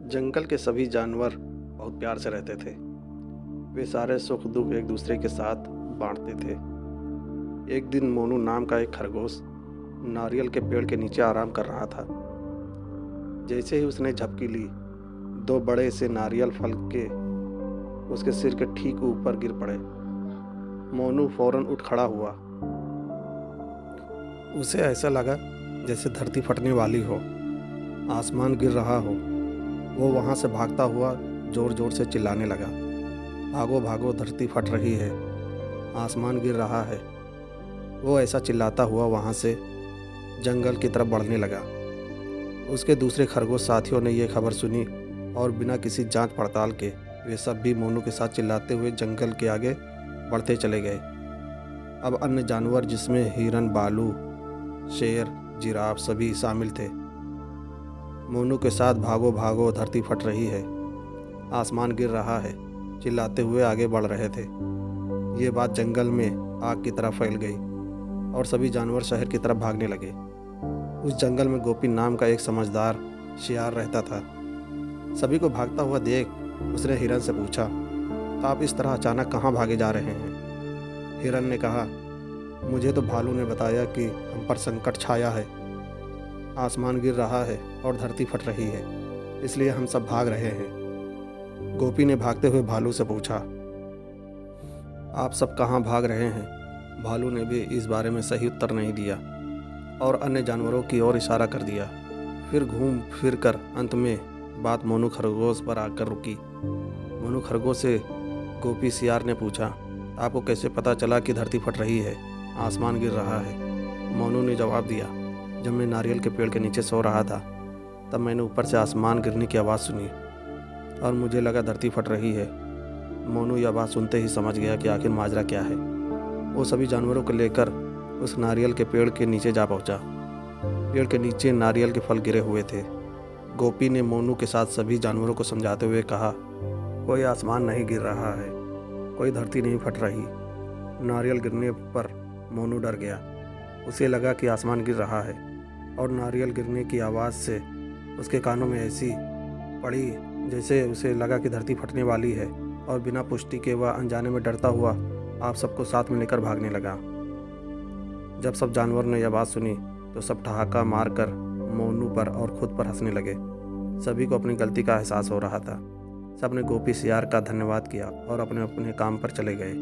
जंगल के सभी जानवर बहुत प्यार से रहते थे। वे सारे सुख दुख एक दूसरे के साथ बांटते थे। एक दिन मोनू नाम का एक खरगोश नारियल के पेड़ के नीचे आराम कर रहा था। जैसे ही उसने झपकी ली, दो बड़े से नारियल फल के उसके सिर के ठीक ऊपर गिर पड़े। मोनू फौरन उठ खड़ा हुआ। उसे ऐसा लगा जैसे धरती फटने वाली हो, आसमान गिर रहा हो। वो वहाँ से भागता हुआ जोर जोर से चिल्लाने लगा, भागो भागो, धरती फट रही है, आसमान गिर रहा है। वो ऐसा चिल्लाता हुआ वहाँ से जंगल की तरफ बढ़ने लगा। उसके दूसरे खरगोश साथियों ने यह खबर सुनी और बिना किसी जांच पड़ताल के वे सब भी मोनू के साथ चिल्लाते हुए जंगल के आगे बढ़ते चले गए। अब अन्य जानवर जिसमें हिरन, भालू, शेर, जिराफ सभी शामिल थे। मोनू के साथ भागो भागो, धरती फट रही है, आसमान गिर रहा है चिल्लाते हुए आगे बढ़ रहे थे। ये बात जंगल में आग की तरह फैल गई और सभी जानवर शहर की तरफ भागने लगे। उस जंगल में गोपी नाम का एक समझदार शियार रहता था। सभी को भागता हुआ देख उसने हिरन से पूछा, आप इस तरह अचानक कहाँ भागे जा रहे हैं? हिरन ने कहा, मुझे तो भालू ने बताया कि हम पर संकट छाया है, आसमान गिर रहा है और धरती फट रही है, इसलिए हम सब भाग रहे हैं। गोपी ने भागते हुए भालू से पूछा, आप सब कहाँ भाग रहे हैं? भालू ने भी इस बारे में सही उत्तर नहीं दिया और अन्य जानवरों की ओर इशारा कर दिया। फिर घूम फिर कर अंत में बात मोनू खरगोश पर आकर रुकी। मोनू खरगोश से गोपी सियार ने पूछा, आपको कैसे पता चला कि धरती फट रही है, आसमान गिर रहा है? मोनू ने जवाब दिया, जब मैं नारियल के पेड़ के नीचे सो रहा था तब मैंने ऊपर से आसमान गिरने की आवाज़ सुनी और मुझे लगा धरती फट रही है। मोनू यह बात सुनते ही समझ गया कि आखिर माजरा क्या है। वो सभी जानवरों को लेकर उस नारियल के पेड़ के नीचे जा पहुंचा। पेड़ के नीचे नारियल के फल गिरे हुए थे। गोपी ने मोनू के साथ सभी जानवरों को समझाते हुए कहा, कोई आसमान नहीं गिर रहा है, कोई धरती नहीं फट रही। नारियल गिरने पर मोनू डर गया। उसे लगा कि आसमान गिर रहा है और नारियल गिरने की आवाज़ से उसके कानों में ऐसी पड़ी जैसे उसे लगा कि धरती फटने वाली है और बिना पुष्टि के वह अनजाने में डरता हुआ आप सबको साथ में लेकर भागने लगा। जब सब जानवर ने यह बात सुनी तो सब ठहाका मारकर मोनू पर और खुद पर हंसने लगे। सभी को अपनी गलती का एहसास हो रहा था। सब ने गोपी सियार का धन्यवाद किया और अपने अपने काम पर चले गए।